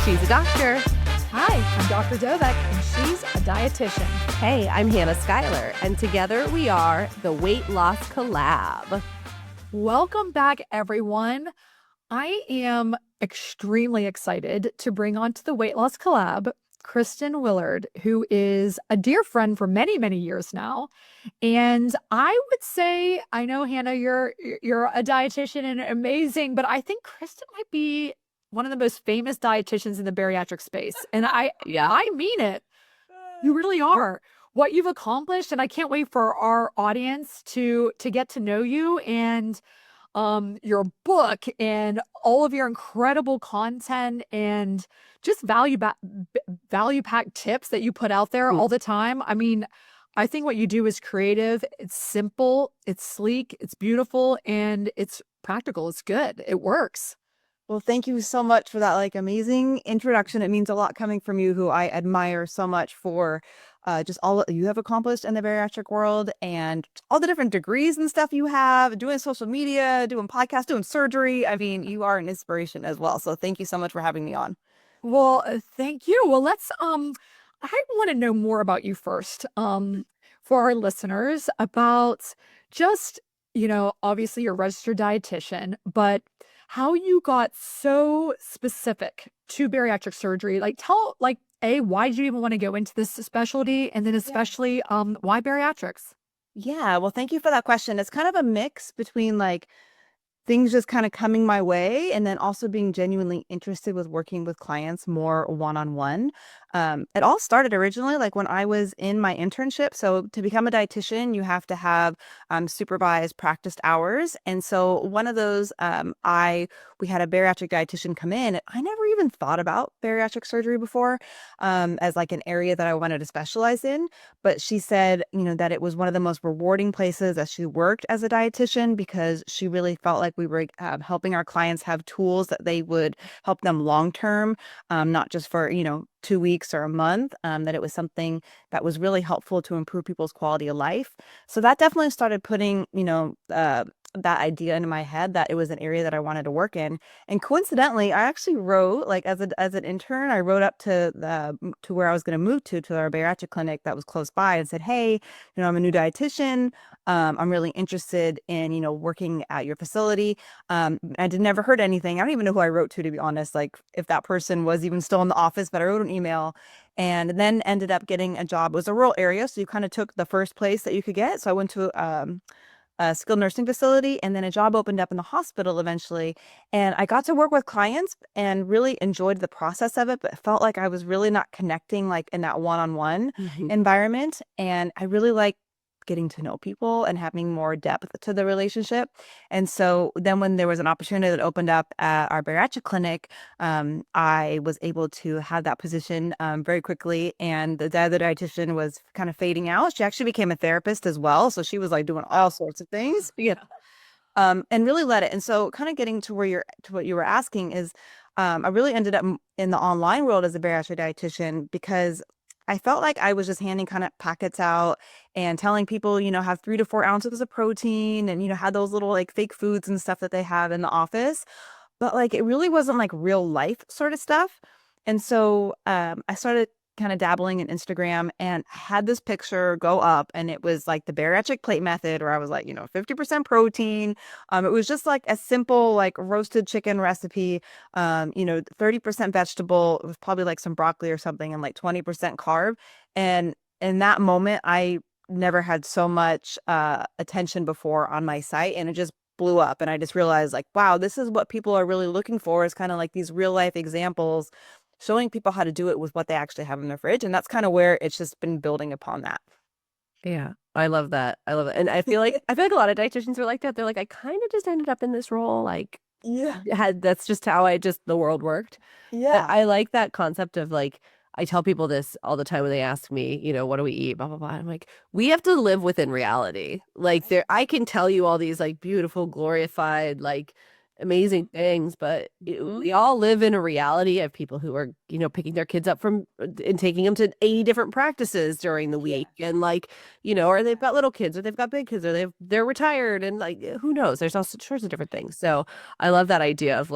She's a doctor. Hi, I'm Dr. Dovec, and she's a dietitian. Hey, I'm Hannah Schuyler, and together we are the Weight Loss Collab. Welcome back, everyone. I am extremely excited to bring onto the Weight Loss Collab Kristin Willard, who is a dear friend for many, many years now. And I would say, I know, Hannah, you're a dietitian and amazing, but I think Kristin might be one of the most famous dietitians in the bariatric space. And I mean it. You really are. What you've accomplished, and I can't wait for our audience to get to know you and your book and all of your incredible content and just value-packed tips that you put out there all the time. I mean, I think what you do is creative. It's simple, it's sleek, it's beautiful, and it's practical. It's good. It works. Well, thank you so much for that amazing introduction. It means a lot coming from you, who I admire so much for just all that you have accomplished in the bariatric world and all the different degrees and stuff you have, doing social media, doing podcasts, doing surgery. I mean, you are an inspiration as well. So thank you so much for having me on. Well, thank you. Well, let's I want to know more about you first. For our listeners, about just, obviously you're a registered dietitian, but how you got so specific to bariatric surgery. Tell why did you even want to go into this specialty? And then especially why bariatrics? Yeah, well, thank you for that question. It's kind of a mix between things just kind of coming my way and then also being genuinely interested with working with clients more one-on-one. It all started originally when I was in my internship. So to become a dietitian, you have to have supervised practiced hours. And so one of those, we had a bariatric dietitian come in, and I never even thought about bariatric surgery before as an area that I wanted to specialize in. But she said, that it was one of the most rewarding places that she worked as a dietitian, because she really felt like we were helping our clients have tools that they would help them long term, not just for 2 weeks or a month, that it was something that was really helpful to improve people's quality of life. So that definitely started putting that idea into my head that it was an area that I wanted to work in. And coincidentally, I actually wrote as an intern, I wrote up to where I was going to move to our bariatric clinic that was close by, and said, hey, I'm a new dietitian. I'm really interested in working at your facility. I never heard anything. I don't even know who I wrote to be honest, if that person was even still in the office, but I wrote an email and then ended up getting a job. It was a rural area, so you kind of took the first place that you could get. So I went to a skilled nursing facility, and then a job opened up in the hospital eventually. And I got to work with clients and really enjoyed the process of it, but felt like I was really not connecting in that one-on-one environment. And I really like getting to know people and having more depth to the relationship. And so then when there was an opportunity that opened up at our bariatric clinic, I was able to have that position very quickly. And the other dietitian was kind of fading out. She actually became a therapist as well. So she was doing all sorts of things. And really led it. And so kind of getting to what you were asking is, I really ended up in the online world as a bariatric dietitian, because I felt like I was just handing kind of packets out and telling people, have 3 to 4 ounces of protein and, had those little fake foods and stuff that they have in the office. But it really wasn't real life sort of stuff. And so I started kind of dabbling in Instagram and had this picture go up, and it was the bariatric plate method, where I was 50% protein. It was just a simple roasted chicken recipe, 30% vegetable with probably some broccoli or something, and 20% carb. And in that moment, I never had so much attention before on my site, and it just blew up. And I just realized wow, this is what people are really looking for, is kind of these real life examples, showing people how to do it with what they actually have in their fridge. And that's kind of where it's just been building upon that. Yeah, I love that. I love it. And I feel like a lot of dietitians are like that. They're I kind of just ended up in this role. That's just how the world worked. Yeah. I like that concept of I tell people this all the time when they ask me, what do we eat, blah, blah, blah. I'm we have to live within reality. I can tell you all these beautiful, glorified, amazing things, but we all live in a reality of people who are, picking their kids up from and taking them to 80 different practices during the week. And or they've got little kids, or they've got big kids, or they're retired, and who knows, there's all sorts of different things. So I love that idea of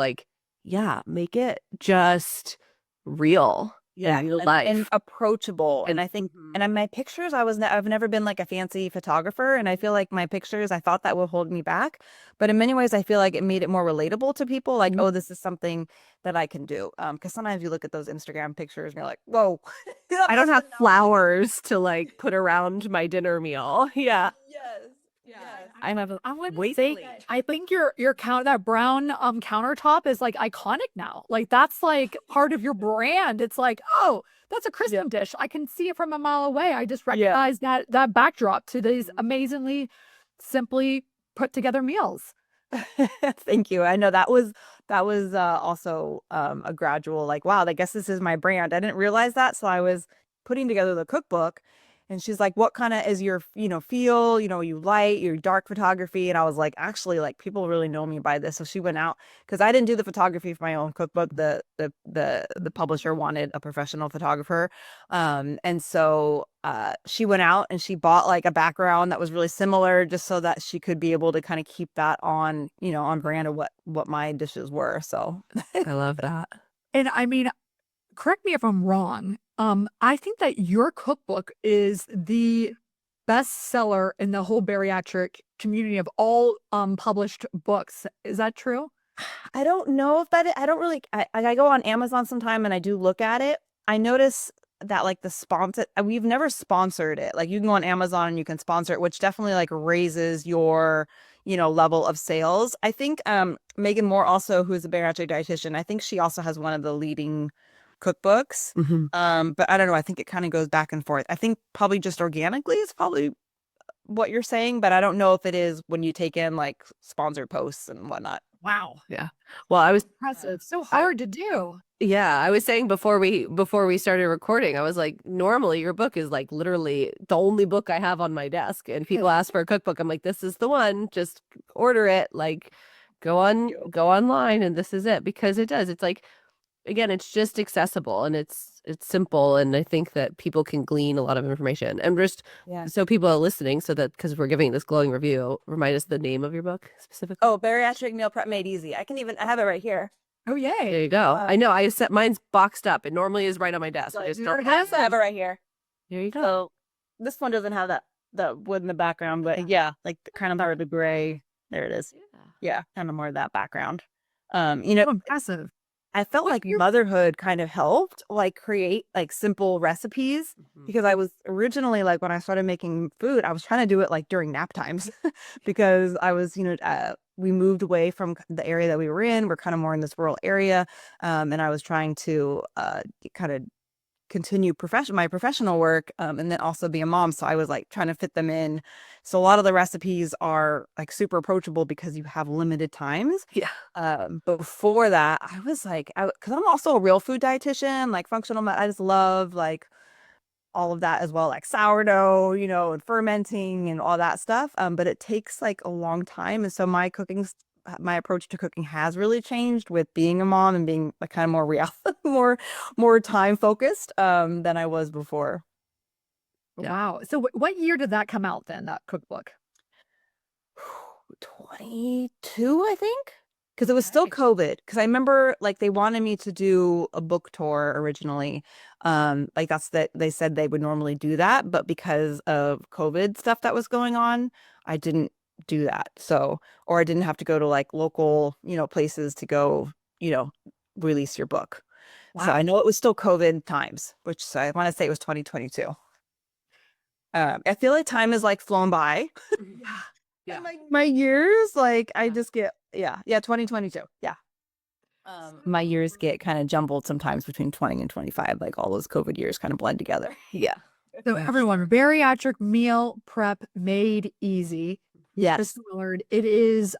make it just real. Yeah, real and life. approachable. And I think, Mhm. and my pictures, I've never been like a fancy photographer, and I feel like my pictures, I thought that would hold me back, but in many ways, I feel like it made it more relatable to people. Like, oh, this is something that I can do. Because sometimes you look at those Instagram pictures and you're like, whoa, I don't have flowers to like put around my dinner meal. Yeah. Yes, yes. I have a I would weight say, plate. I think your that brown countertop is like iconic now. Like that's like part of your brand. It's like, oh, that's a Kristen dish. I can see it from a mile away. I just recognize that backdrop to these amazingly simply put together meals. Thank you. I know that was also a gradual like, wow, I guess this is my brand. I didn't realize that. So I was putting together the cookbook, and she's like, what kind of is your, feel, you light, your dark photography? And I was like, actually, like people really know me by this. So she went out, because I didn't do the photography for my own cookbook. The publisher wanted a professional photographer. And so she went out and she bought like a background that was really similar, just so that she could be able to kind of keep that on, on brand of what my dishes were. So I love that. And I mean, correct me if I'm wrong. I think that your cookbook is the bestseller in the whole bariatric community of all published books. Is that true? I don't know if I don't really, I go on Amazon sometime and I do look at it. I notice that like the sponsor, we've never sponsored it. Like you can go on Amazon and you can sponsor it, which definitely like raises your, level of sales. I think Megan Moore also, who's a bariatric dietitian, I think she also has one of the leading cookbooks. But I don't know. I think it kind of goes back and forth. I think probably just organically is probably what you're saying, but I don't know if it is when you take in like sponsored posts and whatnot. Wow. Yeah. Well, I was Impressive. So hard to do. I was saying before we started recording, I was like, normally your book is like literally the only book I have on my desk. And people ask for a cookbook. I'm like, this is the one. Just order it. Like go online and this is it. Because it does. It's like, again, it's just accessible and it's simple. And I think that people can glean a lot of information. And just Yeah. so people are listening, so that because we're giving this glowing review, remind us the name of your book specifically. Oh, Bariatric Meal Prep Made Easy. I have it right here. Oh, yay. There you go. I know. I set mine's boxed up. It normally is right on my desk. I just don't I have it right here. There you go. So this one doesn't have the wood in the background, but yeah, like kind of more of the gray. There it is. Yeah, kind of more of that background. Impressive. I felt like motherhood kind of helped like create like simple recipes, because I was originally like, when I started making food, I was trying to do it like during nap times because I was, we moved away from the area that we were in. We're kind of more in this rural area. And I was trying to kind of continue my professional work, and then also be a mom. So I was like trying to fit them in. So a lot of the recipes are like super approachable because you have limited times. Yeah. But before that, I was like, because I'm also a real food dietitian, like functional. I just love like all of that as well, like sourdough, and fermenting and all that stuff. But it takes like a long time, and so my approach to cooking has really changed with being a mom and being like kind of more real, more time focused than I was before. Wow. So what year did that come out then, that cookbook? 22, I think, because it was still COVID. Because I remember like they wanted me to do a book tour originally. Like they said they would normally do that, but because of COVID stuff that was going on, I didn't do that. So, or I didn't have to go to like local, places to go, release your book. Wow. So I know it was still COVID times, which I want to say it was 2022. I feel like time is like flown by. Yeah. My years, like I just get 2022. Yeah. My years get kind of jumbled sometimes between 20 and 25, like all those COVID years kind of blend together. Yeah. So everyone, Bariatric Meal Prep Made Easy. Yes. Kristin Willard. It is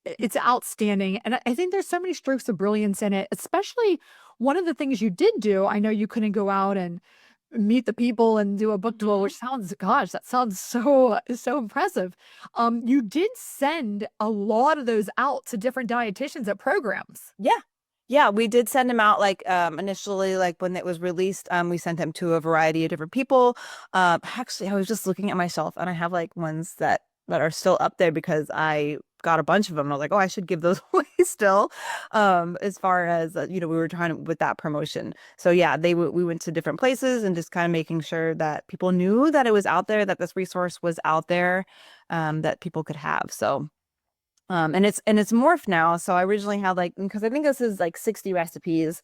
it's outstanding. And I think there's so many strokes of brilliance in it, especially one of the things you did do. I know you couldn't go out and meet the people and do a book tour, which that sounds so impressive. You did send a lot of those out to different dietitians at programs. Yeah, we did send them out like initially, like when it was released, we sent them to a variety of different people. Actually, I was just looking at myself and I have like ones that are still up there because I got a bunch of them. And I was like, oh, I should give those away still. As far as, we were trying to, with that promotion. So yeah, we went to different places and just kind of making sure that people knew that it was out there, that this resource was out there, that people could have. So and it's morphed now. So I originally had like, because I think this is like 60 recipes.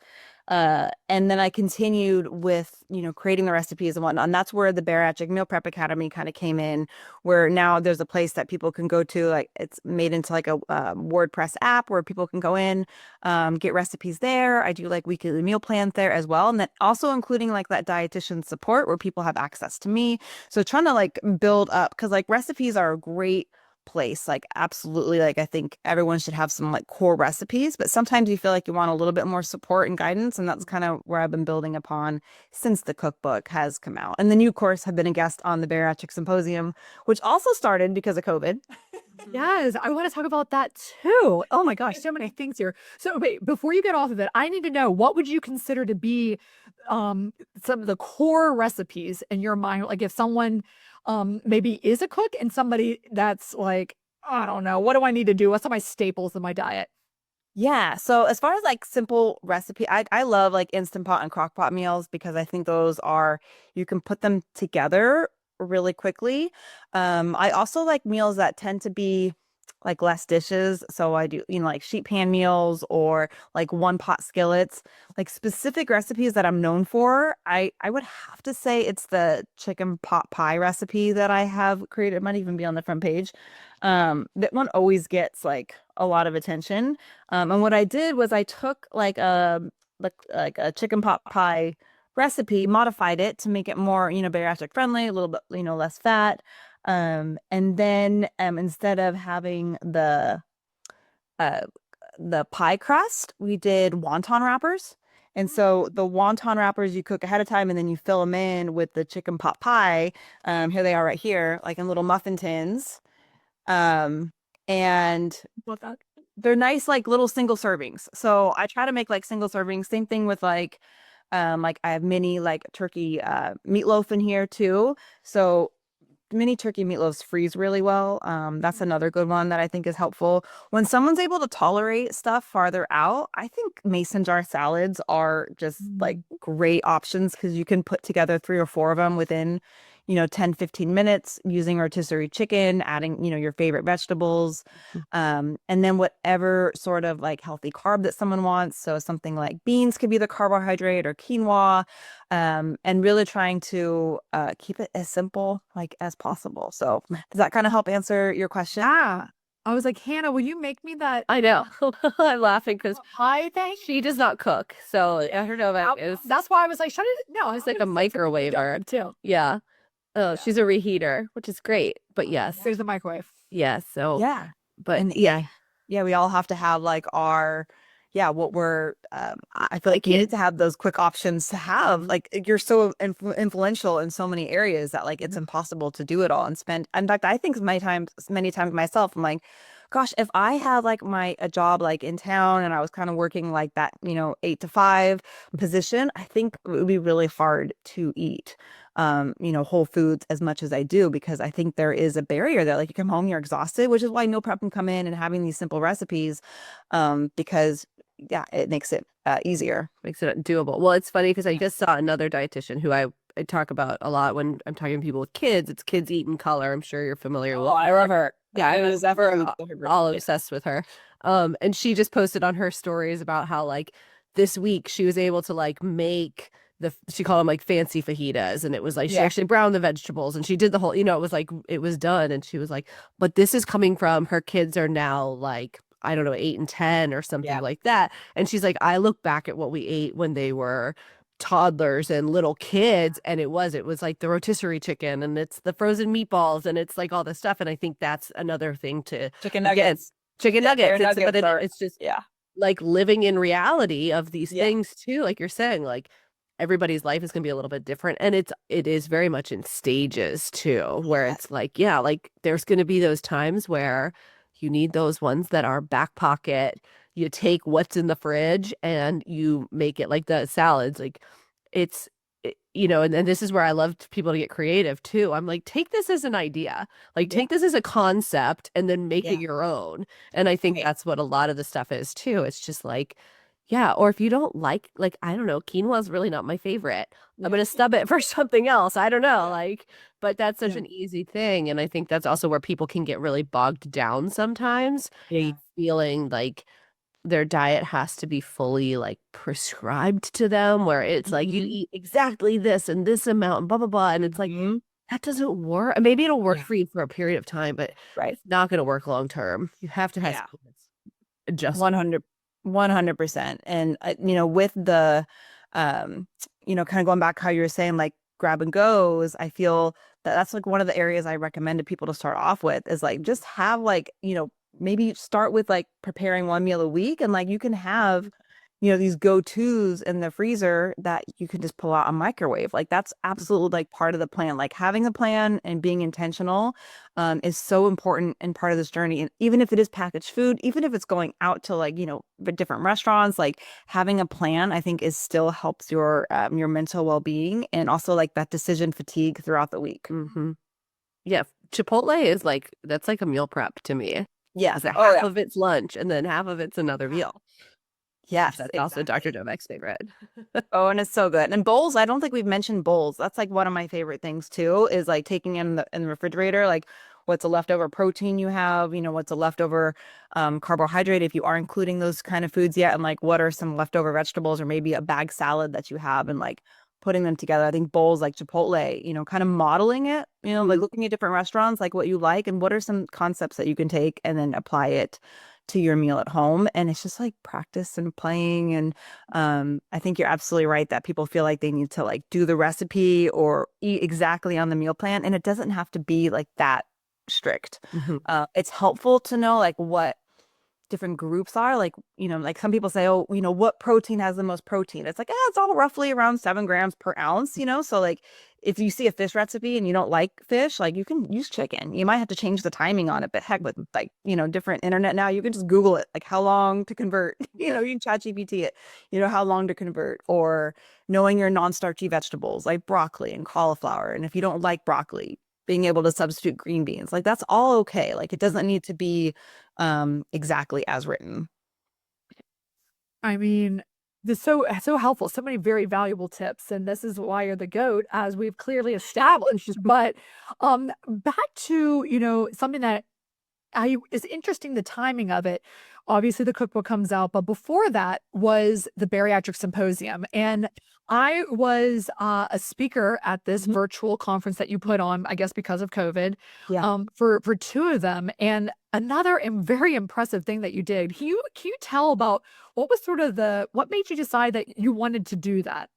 And then I continued with, creating the recipes and whatnot. And that's where the Bariatric Meal Prep Academy kind of came in, where now there's a place that people can go to. Like it's made into like a WordPress app where people can go in, get recipes there. I do like weekly meal plans there as well. And then also including like that dietitian support where people have access to me. So trying to like build up, because like recipes are a great place. Like absolutely, like I think everyone should have some like core recipes, but sometimes you feel like you want a little bit more support and guidance, and that's kind of where I've been building upon since the cookbook has come out. And then you, of course, have been a guest on the Bariatric Symposium, which also started because of COVID. Yes, I want to talk about that too. Oh my gosh, so many things here. So wait, before you get off of it, I need to know, what would you consider to be some of the core recipes in your mind? Like if someone maybe is a cook and somebody that's like, I don't know, what do I need to do? What's some of my staples in my diet? Yeah. So as far as like simple recipe, I love like Instant Pot and crock pot meals because I think those are, you can put them together really quickly. I also like meals that tend to be like less dishes. So I do, like sheet pan meals or like one pot skillets, like specific recipes that I'm known for. I would have to say it's the chicken pot pie recipe that I have created. It might even be on the front page. That one always gets like a lot of attention. And what I did was I took like a chicken pot pie recipe, modified it to make it more, bariatric friendly, a little bit, less fat. And then instead of having uh the pie crust, we did wonton wrappers. And so the wonton wrappers you cook ahead of time and then you fill them in with the chicken pot pie. Here they are right here, like in little muffin tins. And What that? they're nice, like little single servings. So I try to make like single servings. Same thing with like I have mini like turkey meatloaf in here too. So mini turkey meatloaves freeze really well. That's another good one that I think is helpful. When someone's able to tolerate stuff farther out, I think mason jar salads are just like great options because you can put together 3 or 4 of them within, 10, 15 minutes using rotisserie chicken, adding, your favorite vegetables, and then whatever sort of like healthy carb that someone wants. So something like beans could be the carbohydrate or quinoa, and really trying to keep it as simple like as possible. So does that kind of help answer your question? Yeah. I was like, Hannah, will you make me that I know. I'm laughing because pie thing? she does not cook. So I don't know about is That's why I was like, shut it. No, it's like a microwaver too. Yeah. Oh, she's a reheater, which is great. But yes. There's the microwave. Yes. So Yeah. but And yeah. yeah, we all have to have like our, what we're, I feel like you need to have those quick options to have. Like you're so influential in so many areas that like it's impossible to do it all and spend. In fact, I think many times myself, I'm like, gosh, if I had like a job like in town and I was kind of working like that, 8 to 5 position, I think it would be really hard to eat, whole foods as much as I do, because I think there is a barrier there. Like you come home, you're exhausted, which is why meal prep can come in and having these simple recipes, because yeah, it makes it easier. Makes it doable. Well, it's funny because I just saw another dietitian who I talk about a lot when I'm talking to people with kids. It's Kids Eat in Color. I'm sure you're familiar with. I love her. Yeah, I was ever all obsessed with her. And she just posted on her stories about how like this week she was able to like make she called them like fancy fajitas, and it was like she actually browned the vegetables and she did the whole, it was like it was done, and she was like, but this is coming from her kids are now like, I don't know, 8 and 10 or something like that. And she's like, I look back at what we ate when they were toddlers and little kids, and it was like the rotisserie chicken and it's the frozen meatballs and it's like all this stuff. And I think that's another thing to chicken nuggets. It's just like living in reality of these things too. Like you're saying, like everybody's life is going to be a little bit different, and it is very much in stages too, where it's like, like there's going to be those times where you need those ones that are back pocket. You take what's in the fridge and you make it like the salads. Like you know, and this is where I love people to get creative too. I'm like, take this as an idea, like take this as a concept and then make it your own. And I think that's what a lot of the stuff is too. It's just like, yeah. Or if you don't like, I don't know, quinoa is really not my favorite. I'm going to stub it for something else. I don't know. Like, but that's such an easy thing. And I think that's also where people can get really bogged down sometimes, feeling like their diet has to be fully like prescribed to them, where it's like you eat exactly this and this amount and blah, blah, blah. And it's like, that doesn't work. Maybe it'll work for you for a period of time, but it's not going to work long term. You have to have adjust 100%. And, you know, with the, you know, kind of going back how you were saying, like grab and goes, I feel that that's like one of the areas I recommend to people to start off with is like, just have like, you know, maybe start with like preparing one meal a week, and like you can have, you know, these go-tos in the freezer that you can just pull out a microwave. Like that's absolutely like part of the plan. Like having a plan and being intentional is so important and part of this journey. And even if it is packaged food, even if it's going out to like, you know, different restaurants, like having a plan, I think is still helps your mental well-being and also like that decision fatigue throughout the week. Yeah. Chipotle is like, that's like a meal prep to me. Yeah. Half of it's lunch and then half of it's another meal. Yes, that's also Dr. Dovec's favorite. Oh, and it's so good. And bowls, I don't think we've mentioned bowls. That's like one of my favorite things too, is like taking in the refrigerator, like what's a leftover protein you have, you know, what's a leftover carbohydrate if you are including those kind of foods yet, and like what are some leftover vegetables or maybe a bag salad that you have, and like putting them together. I think bowls like Chipotle, you know, kind of modeling it, you know, like looking at different restaurants, like what you like and what are some concepts that you can take and then apply it to your meal at home. And it's just like practice and playing. And I think you're absolutely right that people feel like they need to like do the recipe or eat exactly on the meal plan. And it doesn't have to be like that strict. It's helpful to know like what different groups are, like, you know, like some people say, oh, you know, what protein has the most protein? It's like, it's all roughly around 7 grams per ounce, you know? So like if you see a fish recipe and you don't like fish, like you can use chicken. You might have to change the timing on it, but heck, with like, you know, different internet now, you can just Google it, like how long to convert, you know, you can ChatGPT it, you know, how long to convert, or knowing your non-starchy vegetables like broccoli and cauliflower. And if you don't like broccoli, being able to substitute green beans, like that's all okay. Like it doesn't need to be exactly as written. I mean, this so helpful. So many very valuable tips, and this is why you're the GOAT, as we've clearly established. But back to, you know, something that is interesting, the timing of it. Obviously, the cookbook comes out, but before that was the Bariatric Symposium. And I was a speaker at this virtual conference that you put on, I guess, because of COVID, for 2 of them. And another very impressive thing that you did, can you tell about what was sort of what made you decide that you wanted to do that?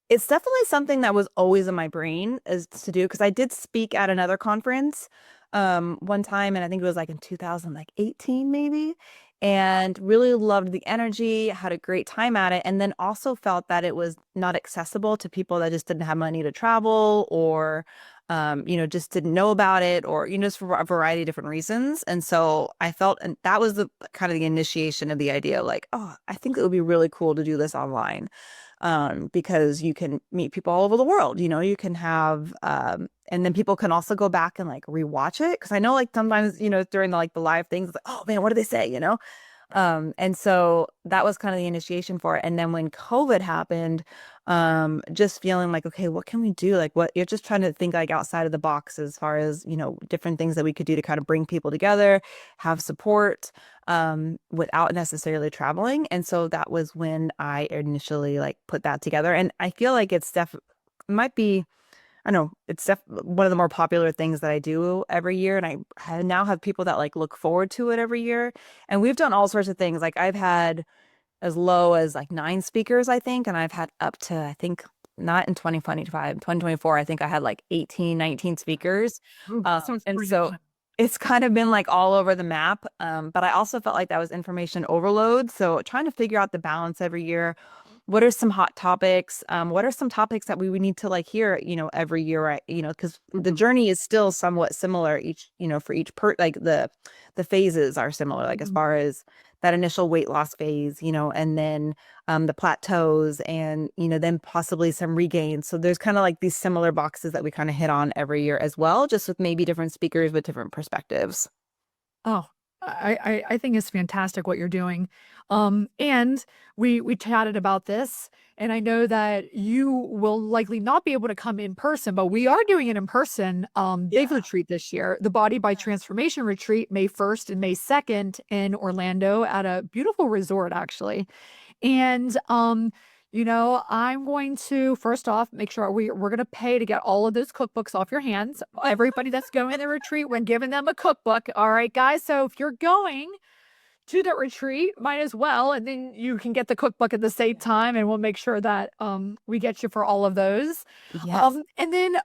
It's definitely something that was always in my brain is to do, because I did speak at another conference one time, and I think it was like in 2018 maybe, and really loved the energy, had a great time at it, and then also felt that it was not accessible to people that just didn't have money to travel, or you know, just didn't know about it, or, you know, just for a variety of different reasons. And so I felt, and that was the kind of the initiation of the idea, like, oh, I think it would be really cool to do this online. Because you can meet people all over the world, you know, you can have, and then people can also go back and like rewatch it. Cause I know like sometimes, you know, during the live things, it's like, oh man, what did they say? You know? And so that was kind of the initiation for it. And then when COVID happened, just feeling like, okay, what can we do? Like what you're just trying to think like outside of the box as far as, you know, different things that we could do to kind of bring people together, have support, without necessarily traveling. And so that was when I initially like put that together. And I feel like it's might be, I don't know, it's one of the more popular things that I do every year. And I now have people that like look forward to it every year. And we've done all sorts of things. Like I've had as low as like 9 speakers, I think. And I've had up to, I think, not in 2025, 2024, I think I had like 18, 19 speakers. And so it's kind of been like all over the map. But I also felt like that was information overload. So trying to figure out the balance every year. What are some hot topics? What are some topics that we would need to like hear, you know, every year, right? You know, because the journey is still somewhat similar each, you know, for each like the phases are similar, like as far as that initial weight loss phase, and then the plateaus and, then possibly some regains. So there's kind of like these similar boxes that we kind of hit on every year as well, just with maybe different speakers with different perspectives. Oh, I think it's fantastic what you're doing. And we chatted about this, and I know that you will likely not be able to come in person, but we are doing an in-person big retreat this year, the Body by Transformation retreat, May 1st and May 2nd in Orlando at a beautiful resort, actually. And I'm going to first off make sure we're going to pay to get all of those cookbooks off your hands. Everybody that's going to the retreat, when giving them a cookbook. All right, guys. So if you're going to the retreat, might as well, and then you can get the cookbook at the same time, and we'll make sure that we get you for all of those. Yes. And then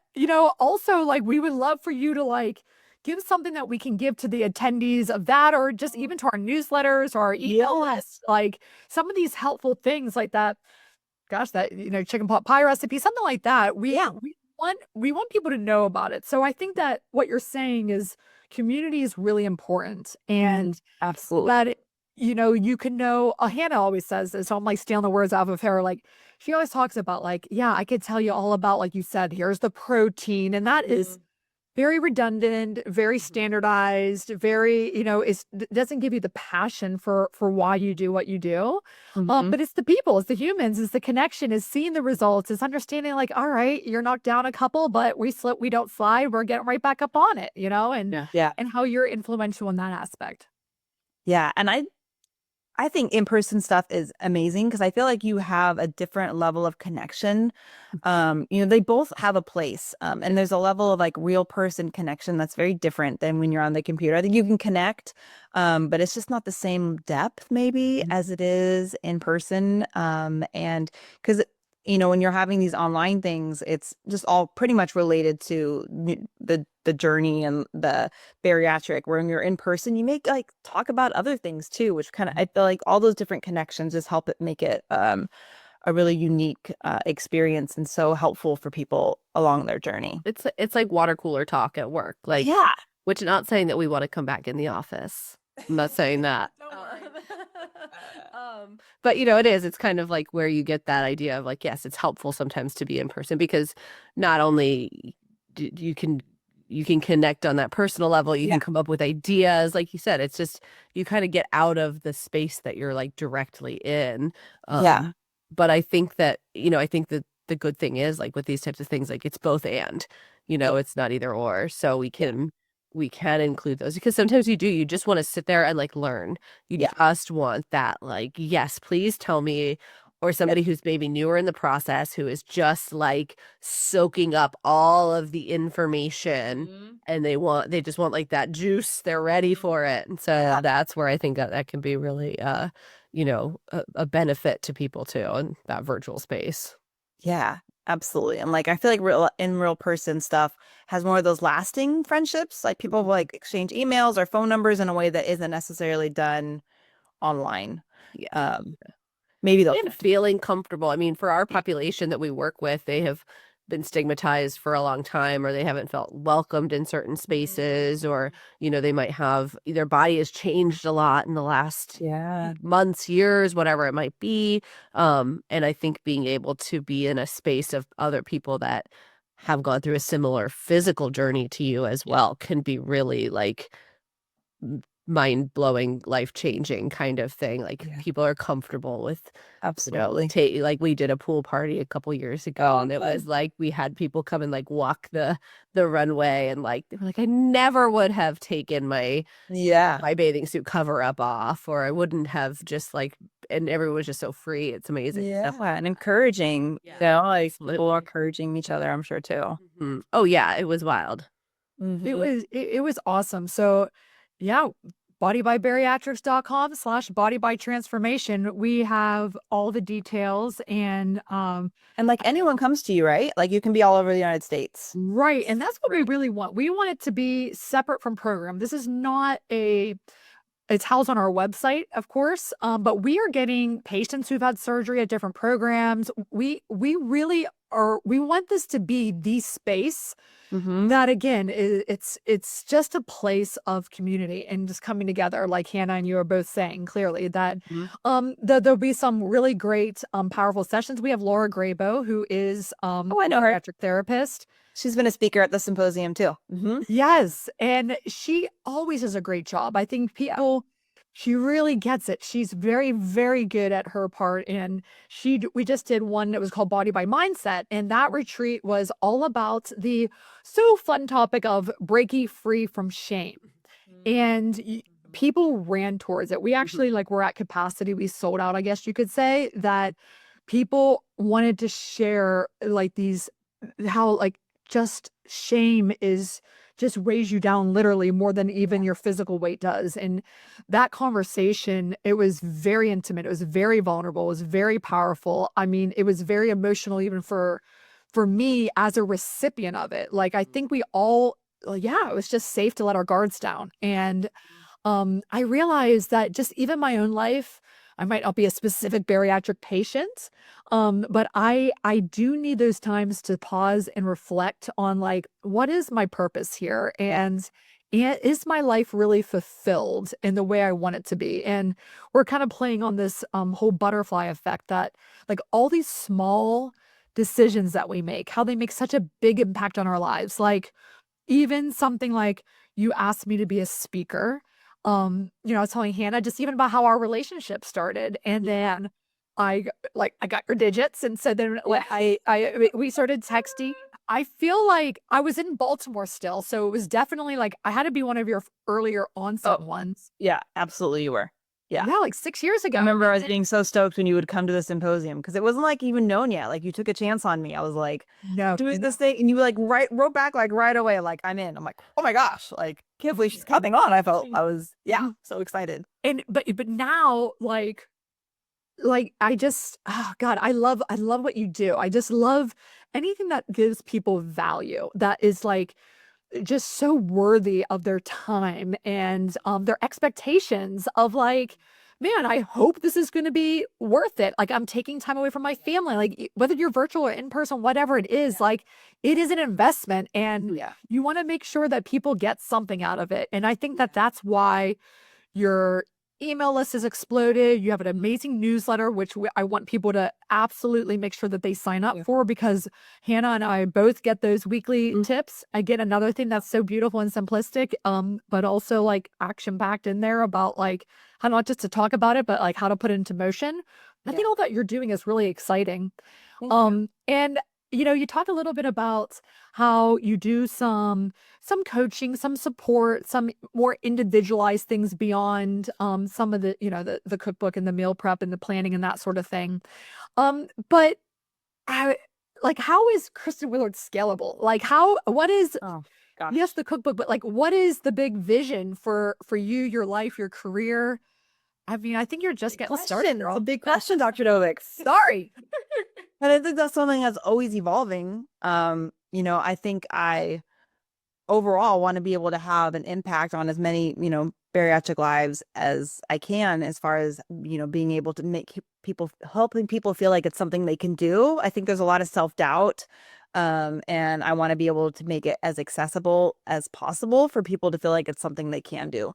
also, like, we would love for you to like give something that we can give to the attendees of that, or just even to our newsletters or our email list, like some of these helpful things like that. Gosh, that chicken pot pie recipe, something like that. We want people to know about it. So I think that what you're saying is community is really important, and Absolutely. that you can know. Hannah always says this, so I'm like stealing the words out of her. Like, she always talks about, like, yeah, I could tell you all about, like you said, here's the protein, and that is very redundant, very standardized, very, doesn't give you the passion for why you do what you do. But it's the people, it's the humans, it's the connection, is seeing the results, it's understanding, like, all right, you're knocked down a couple, but we slip, we don't slide, we're getting right back up on it, and how you're influential in that aspect. Yeah. And I think in-person stuff is amazing because I feel like you have a different level of connection. They both have a place. And there's a level of like real person connection that's very different than when you're on the computer. I think you can connect, but it's just not the same depth maybe as it is in person. And because when you're having these online things, it's just all pretty much related to the journey and the bariatric. Where when you're in person, you make like talk about other things too, which kind of, I feel like all those different connections just help it make it a really unique experience, and so helpful for people along their journey. It's like water cooler talk at work, like, which not saying that we want to come back in the office. I'm not saying that. But it's kind of like where you get that idea of like, yes, it's helpful sometimes to be in person, because not only you can connect on that personal level, you can come up with ideas, like you said, it's just you kind of get out of the space that you're like directly in. But I think that the good thing is, like, with these types of things, like, it's both and, it's not either or. So we can include those, because sometimes you just want to sit there and like learn. You just want that, like, yes, please tell me. Or somebody who's maybe newer in the process, who is just like soaking up all of the information, and they just want like that juice, they're ready for it. And so that's where I think that can be really a benefit to people too in that virtual space. Yeah, absolutely. And like, I feel like real person stuff has more of those lasting friendships. Like, people will like exchange emails or phone numbers in a way that isn't necessarily done online. Maybe they'll feeling comfortable. I mean, for our population that we work with, they have been stigmatized for a long time, or they haven't felt welcomed in certain spaces, or they might have, their body has changed a lot in the last months, years, whatever it might be. And I think being able to be in a space of other people that have gone through a similar physical journey to you as well can be really like mind-blowing, life-changing kind of thing. Like, people are comfortable with, absolutely, like, we did a pool party a couple years ago, and it was like we had people come and like walk the runway, and like they were like, I never would have taken my bathing suit cover up off, or I wouldn't have, just like, and everyone was just so free. It's amazing. And encouraging. Like, people are encouraging each other, I'm sure too. Oh yeah, it was wild. It was awesome. So bodybybariatrics.com/bodybytransformation. We have all the details, and like, anyone comes to you, right? Like, you can be all over the United States. Right. And that's what we really want. We want it to be separate from program. This is not it's housed on our website, of course, but we are getting patients who've had surgery at different programs. We really we want this to be the space that again, it's just a place of community and just coming together, like Hannah and you are both saying clearly that there'll be some really great powerful sessions. We have Laura Graybo, who is Oh, I know her. bariatric therapist. She's been a speaker at the symposium too. Yes, and she always does a great job. I think she really gets it. She's very, very good at her part. And we just did one that was called Body by Mindset. And that retreat was all about the so fun topic of breaking free from shame. And people ran towards it. We actually were at capacity. We sold out, I guess you could say, that people wanted to share how just shame is just weighs you down literally more than even your physical weight does. And that conversation, it was very intimate. It was very vulnerable. It was very powerful. I mean, it was very emotional even for me as a recipient of it. I think we all, it was just safe to let our guards down. And I realized that just even my own life, I might not be a specific bariatric patient, but I do need those times to pause and reflect on what is my purpose here? And is my life really fulfilled in the way I want it to be? And we're kind of playing on this whole butterfly effect that all these small decisions that we make, how they make such a big impact on our lives. Even something like you asked me to be a speaker. I was telling Hannah just even about how our relationship started. And then I got your digits. And so then we started texting. I feel like I was in Baltimore still. So it was definitely I had to be one of your earlier onset ones. Yeah, absolutely you were. Yeah. Yeah, 6 years ago. I remember I was being so stoked when you would come to the symposium because it wasn't even known yet. You took a chance on me. I was no, doing this thing, and you wrote back right away, I'm in. I'm oh my gosh, can't believe she's coming on. I was so excited. And but now I just, oh God, I love what you do. I just love anything that gives people value, that is just so worthy of their time and their expectations of man, I hope this is going to be worth it. I'm taking time away from my family, whether you're virtual or in person, whatever it is, it is an investment, and you want to make sure that people get something out of it. And I think that that's why your email list has exploded. You have an amazing newsletter, which I want people to absolutely make sure that they sign up for, because Hannah and I both get those weekly tips. I get another thing that's so beautiful and simplistic, but also action packed in there about how not just to talk about it, but how to put it into motion. I think all that you're doing is really exciting. And you talk a little bit about how you do some coaching, some support, some more individualized things beyond some of the, the cookbook and the meal prep and the planning and that sort of thing. But how is Kristin Willard scalable? What is, yes, the cookbook, but what is the big vision for you, your life, your career? I mean, I think you're just getting started. A big question, Dr. Dovec. Sorry. But I think that's something that's always evolving. I think I overall want to be able to have an impact on as many, bariatric lives as I can, as far as, being able to make helping people feel like it's something they can do. I think there's a lot of self-doubt. And I want to be able to make it as accessible as possible for people to feel like it's something they can do.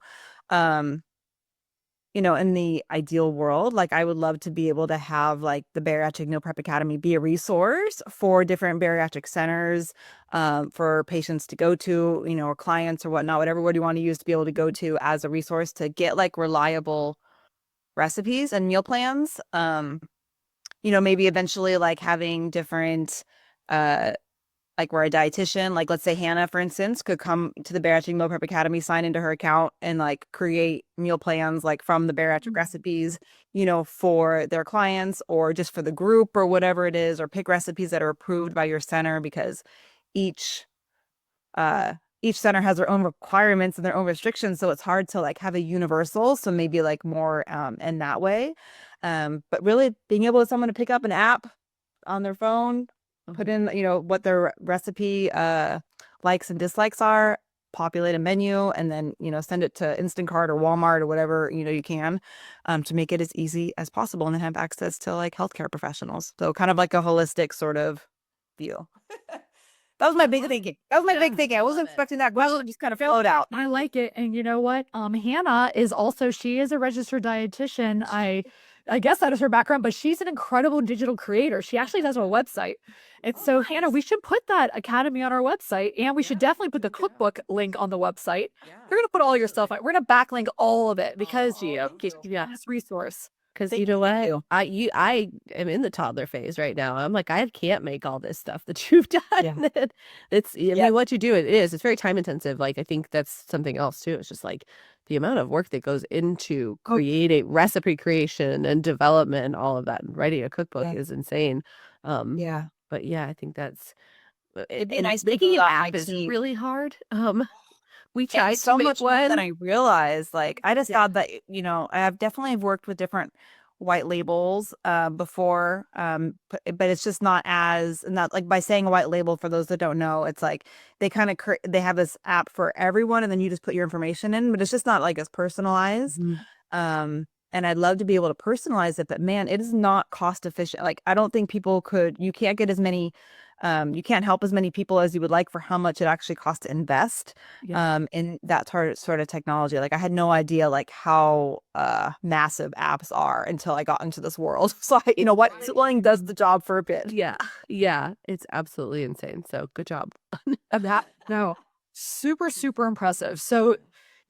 In the ideal world, I would love to be able to have the Bariatric Meal Prep Academy be a resource for different bariatric centers, for patients to go to, or clients or whatnot, whatever word you want to use, to be able to go to as a resource to get reliable recipes and meal plans. Maybe eventually having different, where a dietitian, let's say Hannah, for instance, could come to the Bariatric Meal Prep Academy, sign into her account, and create meal plans from the bariatric recipes, for their clients or just for the group or whatever it is, or pick recipes that are approved by your center, because each center has their own requirements and their own restrictions, so it's hard to have a universal. So maybe more in that way, but really being able to someone to pick up an app on their phone, put in, what their recipe likes and dislikes are, populate a menu, and then, send it to Instacart or Walmart or whatever, you can, to make it as easy as possible, and then have access to healthcare professionals. So kind of a holistic sort of view. That was my big thinking. That was my big thinking. I wasn't expecting that question to just kind of float out. I like it. And you know what? Hannah is also, she is a registered dietitian. I guess that is her background, but she's an incredible digital creator. She actually does a website. And so, Hannah, we should put that academy on our website, and we should definitely put the cookbook link on the website. We're going to put all your stuff on. We're going to backlink all of it because this resource. Because you know what? I am in the toddler phase right now. I'm like, I can't make all this stuff that you've done. Yeah. It's, I mean, what you do, it's very time intensive. Like, I think that's something else too. It's just like the amount of work that goes into creating recipe creation and development, all of that, and writing a cookbook is insane. But yeah, I think that's, It'd be nice making an that app my is team- really hard. We tried It's so to make much more one. than I realized. Like, I just thought that, you know, I have definitely worked with different white labels before, but it's just not as, not like, by saying a white label, for those that don't know, it's like they kind of they have this app for everyone, and then you just put your information in, but it's just not like as personalized. And I'd love to be able to personalize it, but man, it is not cost efficient. Like, I don't think people could, you can't get as many, you can't help as many people as you would like for how much it actually costs to invest in that sort of technology. Like, I had no idea like how massive apps are until I got into this world. So you know what, schooling does the job for a bit. Yeah, it's absolutely insane. So good job. No, super, super impressive. So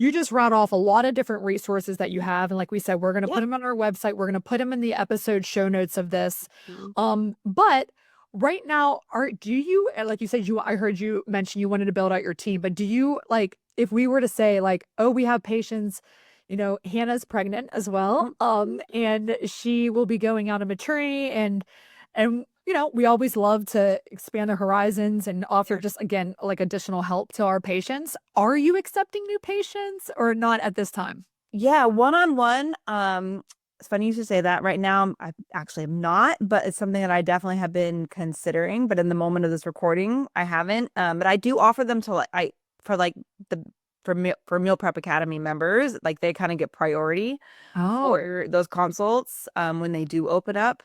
you just brought off a lot of different resources that you have. And like we said, we're going to put them on our website. We're going to put them in the episode show notes of this. But right now, do you, like you said, I heard you mention you wanted to build out your team, but do you, like, if we were to say like, oh, we have patients, you know, Hannah's pregnant as well. And she will be going out of maternity, and you know, we always love to expand the horizons and offer just, again, like additional help to our patients. Are you accepting new patients or not at this time? Yeah, one-on-one. It's funny you should say that. Right now, I actually am not, but it's something that I definitely have been considering. But in the moment of this recording, I haven't. But I do offer them to for Meal Prep Academy members. Like, they kind of get priority for those consults when they do open up.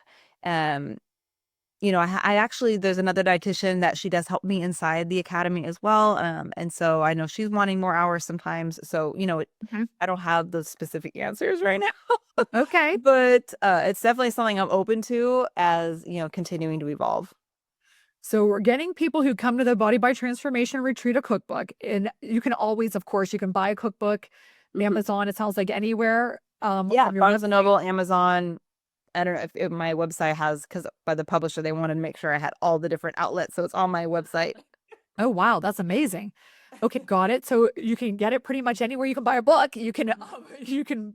You know, I actually, there's another dietitian that she does help me inside the academy as well. And so I know she's wanting more hours sometimes. So, you know, I don't have the specific answers right now. Okay. But it's definitely something I'm open to as, you know, continuing to evolve. So we're getting people who come to the Body by Transformation Retreat a cookbook. And you can always, of course, you can buy a cookbook, Amazon, it sounds like anywhere. Barnes & Noble, Amazon. I don't know if my website has, because by the publisher, they wanted to make sure I had all the different outlets. So it's on my website. Oh, wow. That's amazing. Okay, got it. So you can get it pretty much anywhere you can buy a book. You can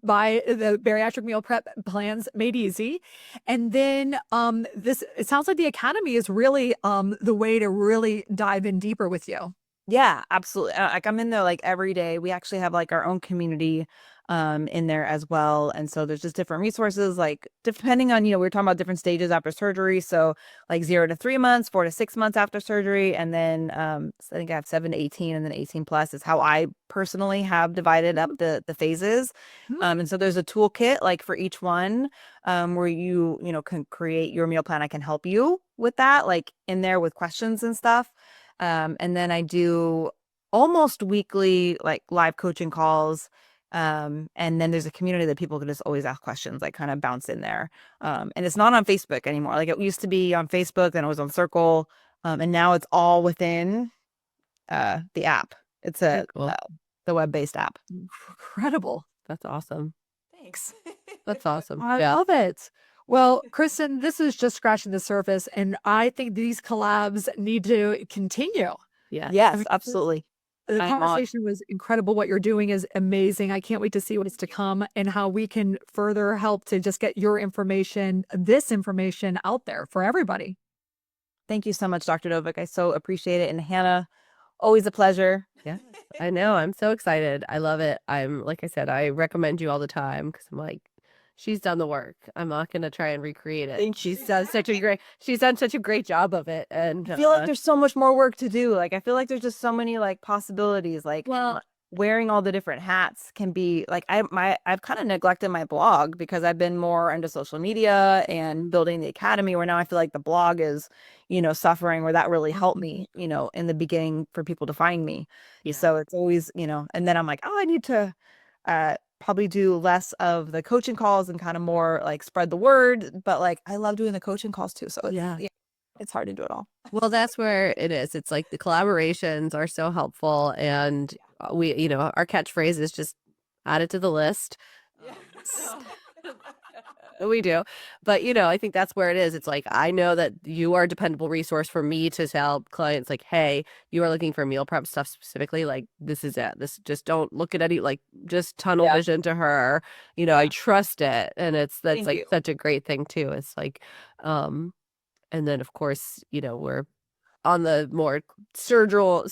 buy the Bariatric Meal Prep Plans Made Easy. And then it sounds like the Academy is really the way to really dive in deeper with you. Yeah, absolutely. Like, I'm in there like every day. We actually have like our own community in there as well. And so there's just different resources, like depending on, you know, we were talking about different stages after surgery. So like 0 to 3 months, 4 to 6 months after surgery. And then I think I have 7 to 18, and then 18 plus is how I personally have divided up the phases. And so there's a toolkit like for each one where you know, can create your meal plan. I can help you with that, like in there with questions and stuff. And then I do almost weekly like live coaching calls. And then there's a community that people can just always ask questions, like kind of bounce in there. And it's not on Facebook anymore. Like, it used to be on Facebook, then it was on Circle. And now it's all within the app. It's the web-based app. Incredible. That's awesome. Thanks. That's awesome. I love it. Well, Kristin, this is just scratching the surface, and I think these collabs need to continue. Yes, absolutely. The conversation was incredible. What you're doing is amazing. I can't wait to see what's to come and how we can further help to just get your information, this information out there for everybody. Thank you so much, Dr. Dovec. I so appreciate it. And Hannah, always a pleasure. Yeah, I know. I'm so excited. I love it. Like I said, I recommend you all the time because I'm like, she's done the work. I'm not going to try and recreate it. She's done such a great job of it. And I feel like there's so much more work to do. Like, I feel like there's just so many like possibilities. Like, well, wearing all the different hats can be like, I've kind of neglected my blog because I've been more into social media and building the academy, where now I feel like the blog is, suffering, where that really helped me, in the beginning for people to find me. Yeah. So it's always, and then I'm like, oh, I need to probably do less of the coaching calls and kind of more like spread the word. But like, I love doing the coaching calls too. So it's hard to do it all. Well, that's where it is. It's like the collaborations are so helpful, and we, our catchphrase is just add it to the list. We do. But, I think that's where it is. It's like, I know that you are a dependable resource for me to tell clients, like, hey, you are looking for meal prep stuff specifically. Like, this is it. This, just don't look at any, like, just tunnel vision to her. I trust it. And that's like such a great thing too. It's like, and then of course, we're on the more surgical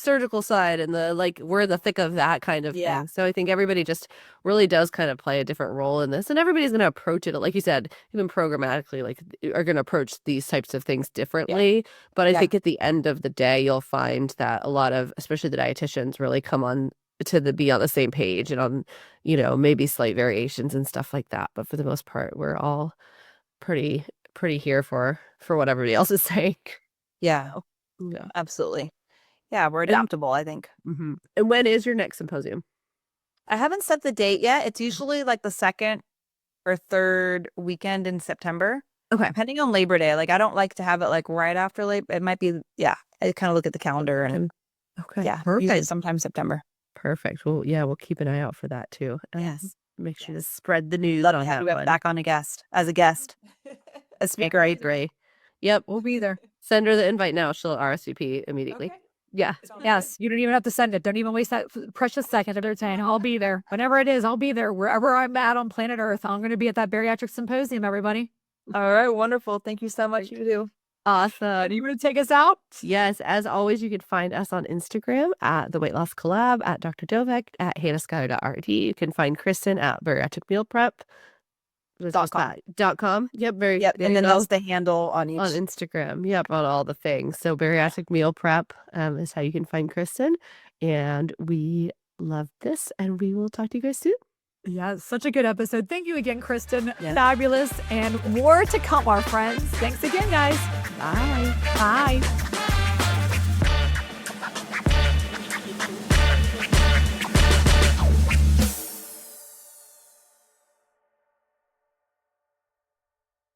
side, and we're in the thick of that kind of thing. So I think everybody just really does kind of play a different role in this, and everybody's going to approach it, like you said, even programmatically, like, are going to approach these types of things differently. But I think at the end of the day, you'll find that a lot of, especially the dietitians, really come on to be on the same page, and on, maybe slight variations and stuff like that. But for the most part, we're all pretty here for what everybody else is saying. Yeah, absolutely. Yeah, we're adaptable, I think. Mm-hmm. And when is your next symposium? I haven't set the date yet. It's usually like the second or third weekend in September. Okay. Depending on Labor Day. Like, I don't like to have it like right after Labor. It might be, I kind of look at the calendar and usually sometime September. Perfect. Well, we'll keep an eye out for that too. Yes. Make sure to spread the news. Love to have you back on as a guest. A speaker. Great. Yep. We'll be there. Send her the invite now. She'll RSVP immediately. Okay. Yeah. Yes. You don't even have to send it. Don't even waste that precious second of their time. I'll be there. Whenever it is, I'll be there. Wherever I'm at on planet Earth, I'm going to be at that bariatric symposium, everybody. All right. Wonderful. Thank you so much. You do. Awesome. Are you going to take us out? Yes. As always, you can find us on Instagram at the Weight Loss Collab, at Dr. Dovec, at hannahschuyler.rd. You can find Kristin at Bariatric Meal Prep. .com. Yep. And then that's the handle on each. On Instagram. Yep. On all the things. So Bariatric Meal Prep is how you can find Kristin. And we love this, and we will talk to you guys soon. Yeah, such a good episode. Thank you again, Kristin. Yes. Fabulous. And more to come, our friends. Thanks again, guys. Bye. Bye.